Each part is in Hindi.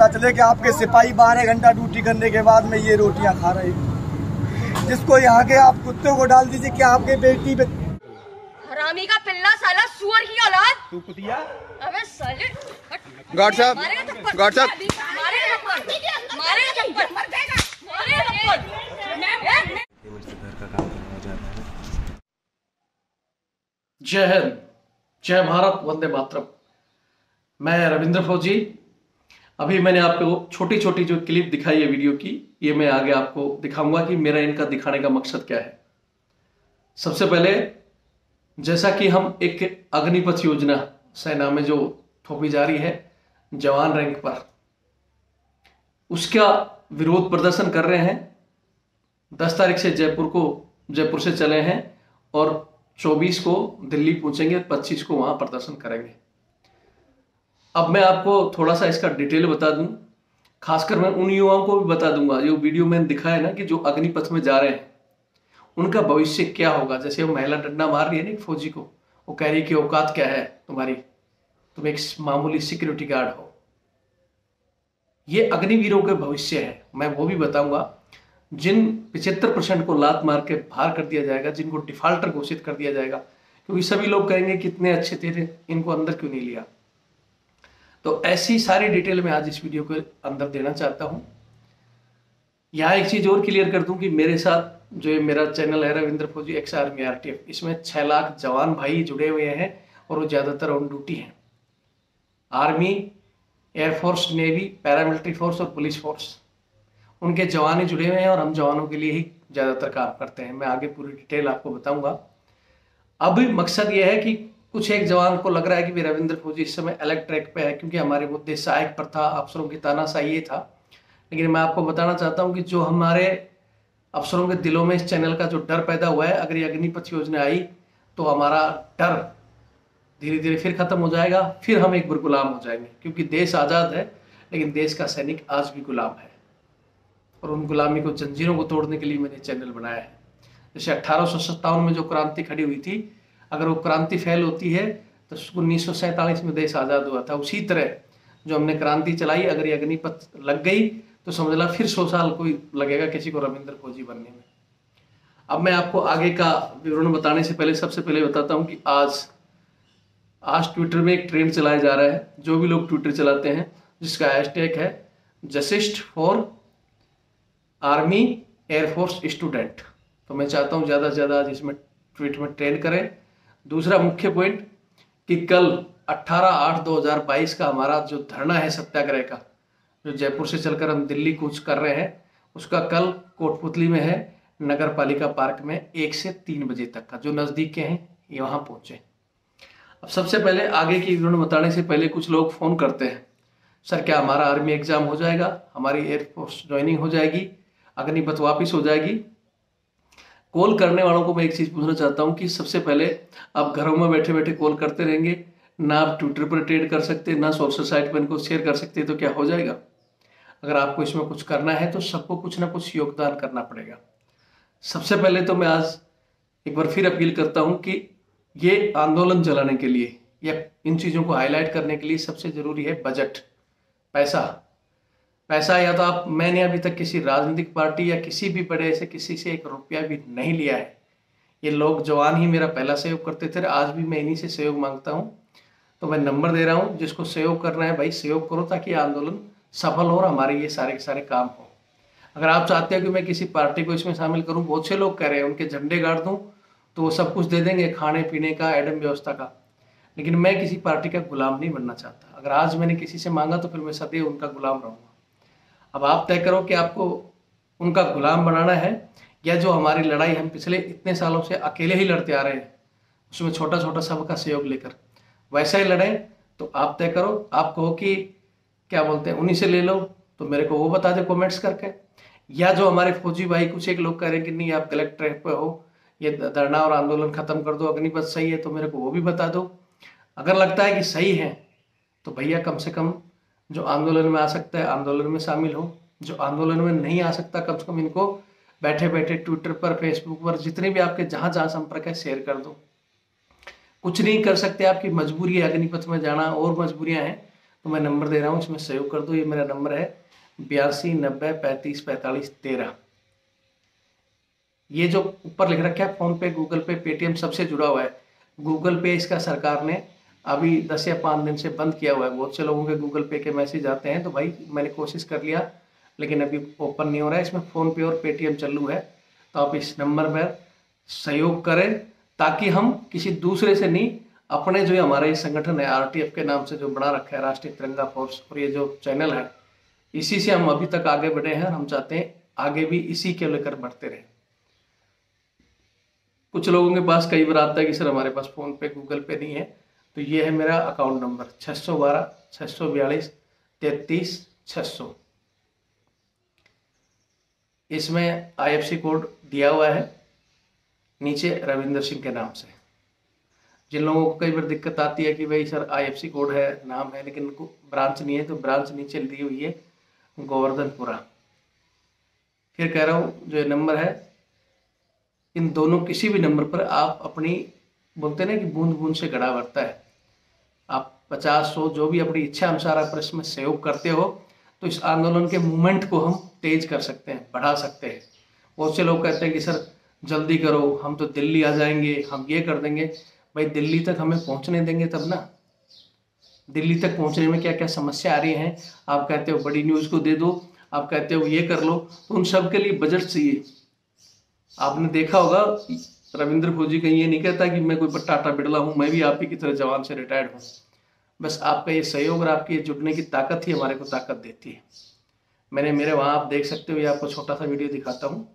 पता चले कि आपके सिपाही 12 घंटा ड्यूटी करने के बाद में ये रोटियां खा रहे हैं, जिसको यहाँ के आप कुत्ते को डाल दीजिए। क्या आपके बेटी पे हरामी का पिल्ला, साला सुअर की औलाद, तू कुतिया। अबे साले गार्ड साहब, गार्ड साहब, जय हिंद, जय भारत, वंदे मातरम। मैं रविंद्र फौजी। अभी मैंने आपको छोटी छोटी जो क्लिप दिखाई है वीडियो की, ये मैं आगे आपको दिखाऊंगा कि मेरा इनका दिखाने का मकसद क्या है। सबसे पहले, जैसा कि हम एक अग्निपथ योजना सेना में जो थोपी जा रही है जवान रैंक पर, उसका विरोध प्रदर्शन कर रहे हैं। 10 तारीख से जयपुर से चले हैं और 24 को दिल्ली पहुंचेंगे, 25 को वहां प्रदर्शन करेंगे। अब मैं आपको थोड़ा सा इसका डिटेल बता दूं, खासकर मैं उन युवाओं को भी बता दूंगा जो वीडियो मैंने दिखाया ना कि जो अग्निपथ में जा रहे हैं उनका भविष्य क्या होगा। जैसे वो महिला डंडा मार रही है ना एक फौजी को, वो कह रही है कि औकात क्या है तुम्हारी, तुम एक मामूली सिक्योरिटी गार्ड हो। ये अग्निवीरों के भविष्य है, मैं वो भी बताऊंगा। जिन 75% को लात मार के बाहर कर दिया जाएगा, जिनको डिफाल्टर घोषित कर दिया जाएगा, क्योंकि सभी लोग कहेंगे कितने अच्छे थे, इनको अंदर क्यों नहीं लिया। तो ऐसी सारी डिटेल मैं आज इस वीडियो के अंदर देना चाहता हूं। यहाँ एक चीज और क्लियर कर दूं कि मेरे साथ जो ये मेरा चैनल है रविंद्र फौजी एक्स आर्मी आरटीएफ, इसमें 6 लाख जवान भाई जुड़े हुए हैं और वो ज्यादातर ऑन ड्यूटी हैं। Army, air force, navy, paramilitary force और पुलिस फोर्स, उनके जवान ही जुड़े हुए हैं और हम जवानों के लिए ही ज्यादातर काम करते हैं। मैं आगे पूरी डिटेल आपको बताऊंगा। अब मकसद ये है कि कुछ एक जवान को लग रहा है कि भी रविंद्र फौजी इस समय अलग ट्रैक पे है, क्योंकि हमारे मुद्दे सहायक प्रथा, अफसरों की तानाशाही ये था। लेकिन मैं आपको बताना चाहता हूं कि जो हमारे अफसरों के दिलों में इस चैनल का जो डर पैदा हुआ है, अगर ये अग्निपथ योजना आई तो हमारा डर धीरे धीरे फिर खत्म हो जाएगा, फिर हम एक बार गुलाम हो जाएंगे। क्योंकि देश आज़ाद है लेकिन देश का सैनिक आज भी गुलाम है, और उन गुलामी को, जंजीरों को तोड़ने के लिए मैंने चैनल बनाया है। जैसे 1857 में जो क्रांति खड़ी हुई थी, अगर वो क्रांति फैल होती है तो 1947 में देश आज़ाद हुआ था। उसी तरह जो हमने क्रांति चलाई, अगर ये अग्निपथ लग गई तो समझ ला फिर 100 साल कोई लगेगा किसी को रविंद्र फौजी बनने में। अब मैं आपको आगे का विवरण बताने से पहले सबसे पहले बताता हूं कि आज ट्विटर में एक ट्रेंड चलाया जा रहा है। जो भी लोग ट्विटर चलाते हैं, जिसका हैशटैग है justice for army air force student, तो मैं चाहता हूं ज़्यादा से ज़्यादा आज इसमें ट्वीट में ट्रेंड करें। दूसरा मुख्य पॉइंट कि कल 18/8/2022 का हमारा जो धरना है सत्याग्रह का, जो जयपुर से चलकर हम दिल्ली कूच कर रहे हैं, उसका कल कोटपुतली में है, नगर पालिका पार्क में 1 से 3 बजे तक का। जो नज़दीक के हैं ये वहाँ पहुँचे। अब सबसे पहले आगे की विवरण बताने से पहले कुछ लोग फ़ोन करते हैं, सर क्या हमारा आर्मी एग्ज़ाम हो जाएगा, हमारी एयरफोर्स ज्वाइनिंग हो जाएगी, अग्निपथ वापस हो जाएगी। कॉल करने वालों को मैं एक चीज़ पूछना चाहता हूं कि सबसे पहले आप घरों में बैठे बैठे कॉल करते रहेंगे, ना आप ट्विटर पर ट्रेड कर सकते, ना सोशल साइट पर इनको शेयर कर सकते, तो क्या हो जाएगा? अगर आपको इसमें कुछ करना है तो सबको कुछ ना कुछ योगदान करना पड़ेगा। सबसे पहले तो मैं आज एक बार फिर अपील करता हूं कि ये आंदोलन चलाने के लिए या इन चीज़ों को हाईलाइट करने के लिए सबसे ज़रूरी है बजट, पैसा। या तो आप, मैंने अभी तक किसी राजनीतिक पार्टी या किसी भी बड़े से किसी से 1 रुपया भी नहीं लिया है। ये लोग जवान ही मेरा पहला सहयोग करते थे, आज भी मैं इन्हीं से सहयोग मांगता हूँ। तो मैं नंबर दे रहा हूँ, जिसको सहयोग करना है भाई सहयोग करो, ताकि आंदोलन सफल हो और हमारे ये सारे के सारे काम हो। अगर आप चाहते हो कि मैं किसी पार्टी को इसमें शामिल करूँ, बहुत से लोग कह रहे हैं उनके झंडे गाड़ दूँ तो वो सब कुछ दे देंगे, खाने पीने का, एडम व्यवस्था का, लेकिन मैं किसी पार्टी का गुलाम नहीं बनना चाहता। अगर आज मैंने किसी से मांगा तो फिर मैं सदैव उनका गुलाम रहूँगा। अब आप तय करो कि आपको उनका गुलाम बनाना है, या जो हमारी लड़ाई हम पिछले इतने सालों से अकेले ही लड़ते आ रहे हैं, उसमें छोटा छोटा सबका सहयोग लेकर वैसा ही लड़ें। तो आप तय करो। आप कहो कि क्या बोलते हैं उन्हीं से ले लो, तो मेरे को वो बता दे कमेंट्स करके। या जो हमारे फौजी भाई, कुछ एक लोग कह रहे हैं कि नहीं आप गलत ट्रैक पे हो, ये धरना और आंदोलन खत्म कर दो, अग्निपथ सही है, तो मेरे को वो भी बता दो। अगर लगता है कि सही है तो भैया कम से कम जो आंदोलन में आ सकता है आंदोलन में शामिल हो, जो आंदोलन में नहीं आ सकता कम से कम इनको बैठे बैठे ट्विटर पर, फेसबुक पर, जितने भी आपके जहां जहां संपर्क है शेयर कर दो। कुछ नहीं कर सकते, आपकी मजबूरी है अग्निपथ में जाना और मजबूरियां हैं, तो मैं नंबर दे रहा हूँ, इसमें सहयोग कर दो। ये मेरा नंबर है 82 90 35 45 13। ये जो ऊपर लिख रखा है फोन पे, गूगल पे, पेटीएम सबसे जुड़ा हुआ है। गूगल पे इसका सरकार ने अभी 10 या 5 दिन से बंद किया हुआ है। बहुत से लोगों के गूगल पे के मैसेज आते हैं, तो भाई मैंने कोशिश कर लिया लेकिन अभी ओपन नहीं हो रहा है। इसमें फ़ोन पे और पेटीएम चालू है, तो आप इस नंबर पर सहयोग करें ताकि हम किसी दूसरे से नहीं, अपने जो हमारा ये संगठन है आरटीएफ के नाम से जो बना रखा है, राष्ट्रीय तिरंगा फोर्स, और ये जो चैनल है, इसी से हम अभी तक आगे बढ़े हैं। हम चाहते हैं आगे भी इसी के लेकर बढ़ते रहे। कुछ लोगों के पास कई बार आता है कि सर हमारे पास फ़ोन पे गूगल पे नहीं है, तो ये है मेरा अकाउंट नंबर 612 642 33 600। इसमें IFSC कोड दिया हुआ है नीचे रविंद्र सिंह के नाम से। जिन लोगों को कई बार दिक्कत आती है कि भाई सर IFSC कोड है, नाम है, लेकिन ब्रांच नहीं है, तो ब्रांच नीचे दी हुई है गोवर्धनपुरा। फिर कह रहा हूँ जो नंबर है, इन दोनों किसी भी नंबर पर आप अपनी, बोलते ना कि बूंद बूंद से घड़ा भरता है, आप 50-100 जो भी अपनी इच्छा अनुसार आप इसमें सहयोग करते हो, तो इस आंदोलन के मूवमेंट को हम तेज कर सकते हैं, बढ़ा सकते हैं। बहुत से लोग कहते हैं कि सर जल्दी करो, हम तो दिल्ली आ जाएंगे, हम ये कर देंगे। भाई दिल्ली तक हमें पहुंचने देंगे तब ना। दिल्ली तक पहुंचने में क्या क्या समस्या आ रही हैं। आप कहते हो बड़ी न्यूज़ को दे दो, आप कहते हो ये कर लो, तो उन सब के लिए बजट चाहिए। आपने देखा होगा रविंद्र फौजी कहीं ये नहीं कहता कि मैं कोई टाटा बिरला हूँ, मैं भी आप ही की तरह जवान से रिटायर्ड हूँ। बस आपका ये सहयोग और आपकी ये जुड़ने की ताकत ही हमारे को ताकत देती है। मैंने मेरे वहाँ आप देख सकते हो, ये आपको छोटा सा वीडियो दिखाता हूँ।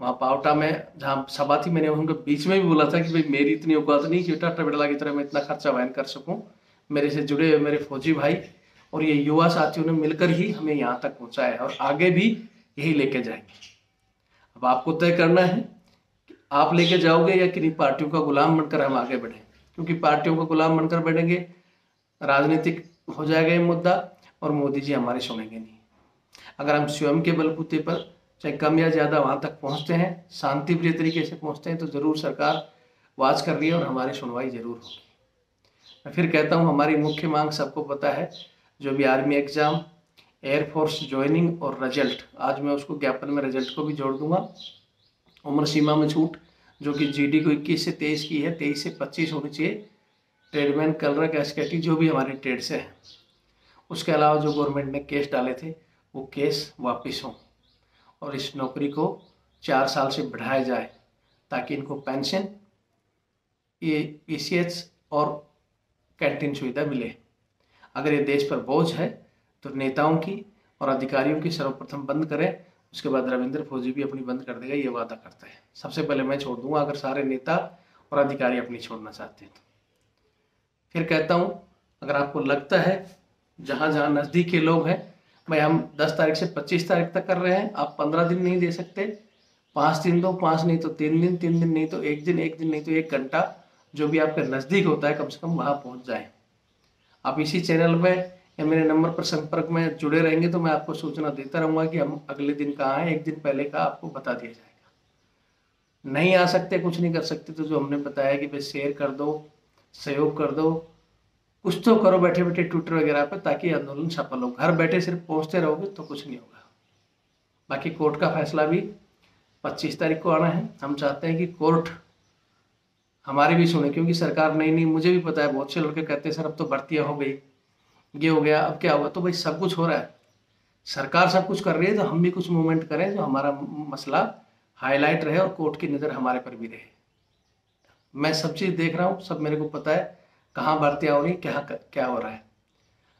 वहाँ पावटा में जहाँ सभा थी, मैंने उनके बीच में भी बोला था कि भाई मेरी इतनी औकात नहीं कि टाटा बिरला की तरह मैं इतना खर्चा वहन कर सकूँ। मेरे से जुड़े हुए मेरे फौजी भाई और ये युवा साथियों ने मिलकर ही हमें यहाँ तक पहुँचाया है और आगे भी यही लेके जाएंगे। अब आपको तय करना है कि आप लेके जाओगे या किन्हीं पार्टियों का गुलाम बनकर हम आगे बढ़ें, क्योंकि पार्टियों का गुलाम बनकर बढ़ेंगे, राजनीतिक हो जाएगा ये मुद्दा और मोदी जी हमारे सुनेंगे नहीं। अगर हम स्वयं के बलबूते पर चाहे कम या ज़्यादा वहाँ तक पहुँचते हैं, शांति प्रिय तरीके से पहुँचते हैं, तो ज़रूर सरकार वाच कर रही है और हमारी सुनवाई जरूर होगी। मैं फिर कहता हूँ, हमारी मुख्य मांग सबको पता है, जो भी आर्मी एग्जाम, एयरफोर्स ज्वाइनिंग और रिजल्ट, आज मैं उसको ज्ञापन में रिजल्ट को भी जोड़ दूंगा। उम्र सीमा में छूट जो कि GD को 21 से 23 की है, 23 से 25 होनी चाहिए। ट्रेडमैन, कलरक, एसकेटी जो भी हमारे ट्रेड से हैं, उसके अलावा जो गवर्नमेंट ने केस डाले थे वो केस वापस हों और इस नौकरी को 4 साल से बढ़ाया जाए ताकि इनको पेंशन, PCH और कैंटीन सुविधा मिले। अगर ये देश पर बोझ है तो नेताओं की और अधिकारियों की सर्वप्रथम बंद करें, उसके बाद रविंद्र फौजी भी अपनी बंद कर देगा, ये वादा करता है। सबसे पहले मैं छोड़ दूंगा अगर सारे नेता और अधिकारी अपनी छोड़ना चाहते हैं तो। फिर कहता हूँ, अगर आपको लगता है जहाँ जहाँ नज़दीक के लोग हैं, भाई हम 10 तारीख से 25 तारीख तक कर रहे हैं, आप 15 दिन नहीं दे सकते, 5 दिन दो, 5 नहीं तो 3 दिन, 3 दिन नहीं तो 1 दिन, 1 दिन नहीं तो 1 घंटा, जो भी आपके नज़दीक होता है कम से कम वहाँ पहुँच जाए। आप इसी चैनल में या मेरे नंबर पर संपर्क में जुड़े रहेंगे तो मैं आपको सूचना देता रहूँगा कि हम अगले दिन कहाँ हैं, 1 दिन पहले का आपको बता दिया जाएगा। नहीं आ सकते, कुछ नहीं कर सकते, तो जो हमने बताया कि भाई शेयर कर दो, सहयोग कर दो, कुछ तो करो बैठे बैठे ट्विटर वगैरह पर, ताकि आंदोलन सफल हो। घर बैठे सिर्फ पहुँचते रहोगे तो कुछ नहीं होगा। बाकी कोर्ट का फैसला भी 25 तारीख को आना है। हम चाहते हैं कि कोर्ट हमारी भी सुने, क्योंकि सरकार नहीं, मुझे भी पता है बहुत से लड़के कहते हैं सर अब तो भर्तियाँ हो गई, ये हो गया, अब क्या हुआ। तो भाई सब कुछ हो रहा है, सरकार सब कुछ कर रही है, तो हम भी कुछ मूवमेंट करें जो हमारा मसला हाईलाइट रहे और कोर्ट की नज़र हमारे पर भी रहे। मैं सब चीज़ देख रहा हूँ, सब मेरे को पता है कहाँ भर्तियाँ हो रही, क्या हो रहा है।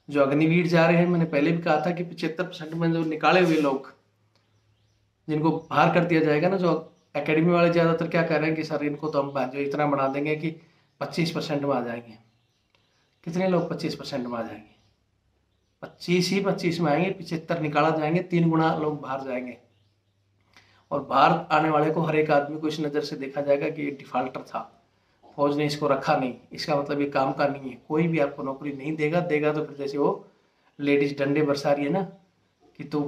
जो अग्निवीर जा रहे हैं, मैंने पहले भी कहा था कि 75% में जो निकाले हुए लोग जिनको बाहर कर दिया जाएगा ना, जो एकेडमी वाले ज़्यादातर क्या कह रहे हैं कि सर इनको तो हम जो इतना बना देंगे कि 25% में आ जाएंगे। कितने लोग 25% में आ जाएंगे? 25 ही 25 में आएंगे, 75 निकाला जाएंगे, 3 गुना लोग बाहर जाएंगे। और बाहर आने वाले को हर एक आदमी को इस नज़र से देखा जाएगा कि ये डिफाल्टर था, फौज ने इसको रखा नहीं, इसका मतलब ये काम का नहीं है, कोई भी आपको नौकरी नहीं देगा तो फिर जैसे वो लेडीज डंडे बरसा रही है ना कि तू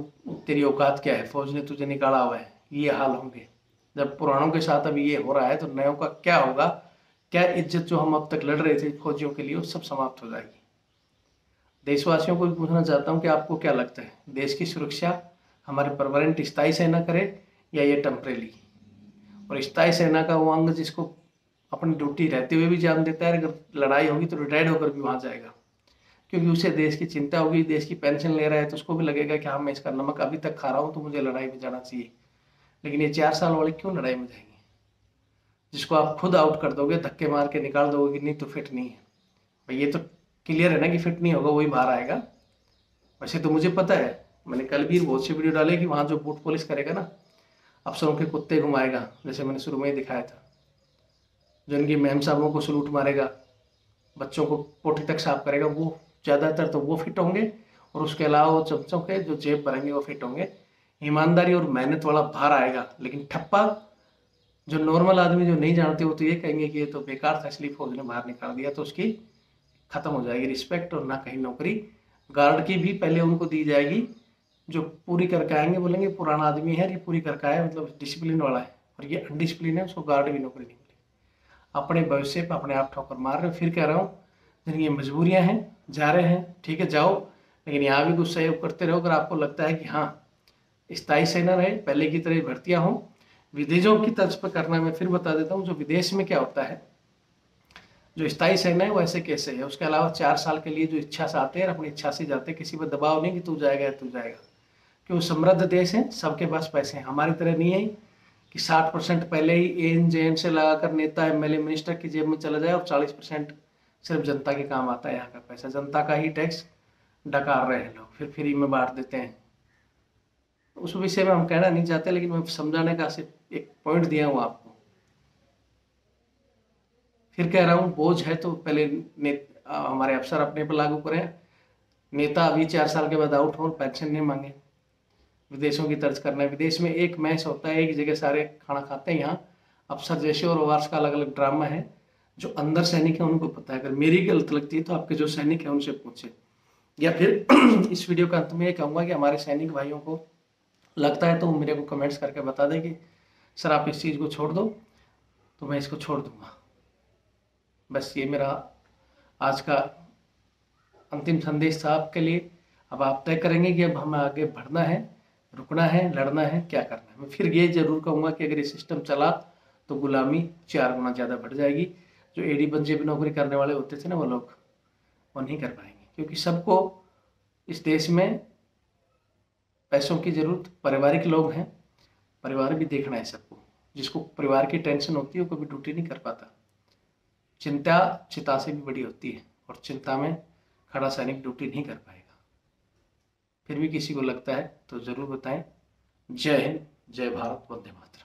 तेरी औकात क्या है, फौज ने तुझे निकाला हुआ है, ये हाल होंगे। जब पुरानों के साथ अभी ये हो रहा है तो नयों का क्या होगा? क्या इज्जत जो हम अब तक लड़ रहे थे फौजियों के लिए, वो सब समाप्त हो जाएगी। देशवासियों को भी पूछना चाहता हूँ कि आपको क्या लगता है, देश की सुरक्षा हमारे परमानेंट स्थायी सेना करे या ये टेम्परेरी? और स्थायी सेना का वो अंग जिसको अपनी ड्यूटी रहते हुए भी जान देता है, अगर लड़ाई होगी तो रिटायर्ड होकर भी वहाँ जाएगा, क्योंकि उसे देश की चिंता होगी, देश की पेंशन ले रहा है तो उसको भी लगेगा कि हाँ मैं इसका नमक अभी तक खा रहा हूँ तो मुझे लड़ाई में जाना चाहिए। लेकिन ये 4 साल वाले क्यों लड़ाई में जाएंगे? जिसको आप खुद आउट कर दोगे, धक्के मार के निकाल दोगे कि नहीं तो फिट नहीं है, भाई ये तो क्लियर है ना कि फिट नहीं होगा, वही बाहर आएगा। वैसे तो मुझे पता है, मैंने कल भी बहुत से वीडियो डाले कि वहाँ जो बूट पुलिस करेगा ना, अफसरों के कुत्ते घुमाएगा, जैसे मैंने शुरू में ही दिखाया था, जो इनकी मैम साहबों को सलूट मारेगा, बच्चों को पोटी तक साफ करेगा, वो ज़्यादातर तो वो फिट होंगे, और उसके अलावा वो चमचों के जो जेब भरेंगे वो फिट होंगे। ईमानदारी और मेहनत वाला बाहर आएगा। लेकिन ठप्पा जो नॉर्मल आदमी जो नहीं जानते वो तो ये कहेंगे कि ये तो बेकार था इसलिए फौज ने बाहर निकाल दिया, तो उसकी खत्म हो जाएगी रिस्पेक्ट और ना कहीं नौकरी। गार्ड की भी पहले उनको दी जाएगी, जो पूरी करके आएंगे बोलेंगे पुराना आदमी है, ये पूरी करके आया, मतलब डिसिप्लिन वाला है, और ये अनडिसिप्लिन है, उसको गार्ड भी नौकरी नहीं मिलेगी। अपने भविष्य पर अपने आप ठोकर मार रहे हो। फिर कह रहा हूँ, जिनकी मजबूरियाँ हैं जा रहे हैं, ठीक है जाओ, लेकिन यहाँ भी कुछ सहयोग करते रहो। अगर आपको लगता है कि हाँ स्थायी सेना रहे, पहले की तरह भर्तियाँ हों, विदेशों की तर्ज पर करना, मैं फिर बता देता हूँ जो विदेश में क्या होता है, जो स्थायी सेना है वो ऐसे कैसे है। उसके अलावा 4 साल के लिए जो इच्छा से आते हैं, अपनी इच्छा से जाते हैं, किसी पर दबाव नहीं कि तू जाएगा तू जाएगा, क्योंकि समृद्ध देश है, सबके पास पैसे हैं। हमारी तरह नहीं है कि 60% पहले ही ANJN से लगाकर नेता MLA मिनिस्टर की जेब में चला जाए और 40% सिर्फ जनता के काम आता है। यहाँ का पैसा जनता का ही टैक्स डकार रहे हैं लोग, फिर फ्री में बांट देते हैं। उस विषय में हम कहना नहीं चाहते, लेकिन मैं समझाने का सिर्फ एक पॉइंट दिया हूँ आपको। फिर कह रहा हूँ, बोझ है तो पहले हमारे अफसर अपने पर लागू करें। नेता अभी 4 साल के बाद आउट हो, पेंशन नहीं मांगे, विदेशों की तर्ज करना है। विदेश में एक मैच होता है, एक जगह सारे खाना खाते हैं। यहाँ अफसर जैसे और वार्स का अलग अलग ड्रामा है। जो अंदर सैनिक है उनको पता है। अगर मेरी गलत लगती है तो आपके जो सैनिक है उनसे पूछे। या फिर इस वीडियो का अंत में ये कहूँगा कि हमारे सैनिक भाइयों को लगता है तो वो मेरे को कमेंट्स करके बता दें कि सर आप इस चीज़ को छोड़ दो, तो मैं इसको छोड़ दूंगा। बस ये मेरा आज का अंतिम संदेश था आपके लिए। अब आप तय करेंगे कि अब हमें आगे बढ़ना है, रुकना है, लड़ना है, क्या करना है। मैं फिर ये जरूर कहूँगा कि अगर ये सिस्टम चला तो गुलामी 4 गुना ज़्यादा बढ़ जाएगी। जो AD पंजे पे नौकरी करने वाले होते थे ना, वो लोग वो नहीं कर पाएंगे, क्योंकि सबको इस देश में पैसों की जरूरत, पारिवारिक लोग हैं, परिवार भी देखना है सबको। जिसको परिवार की टेंशन होती है वो कभी ड्यूटी नहीं कर पाता। चिंता चिता से भी बड़ी होती है, और चिंता में खड़ा सैनिक ड्यूटी नहीं कर पाएगा। फिर भी किसी को लगता है तो ज़रूर बताएं। जय हिंद, जय भारत, वंदे मातरम।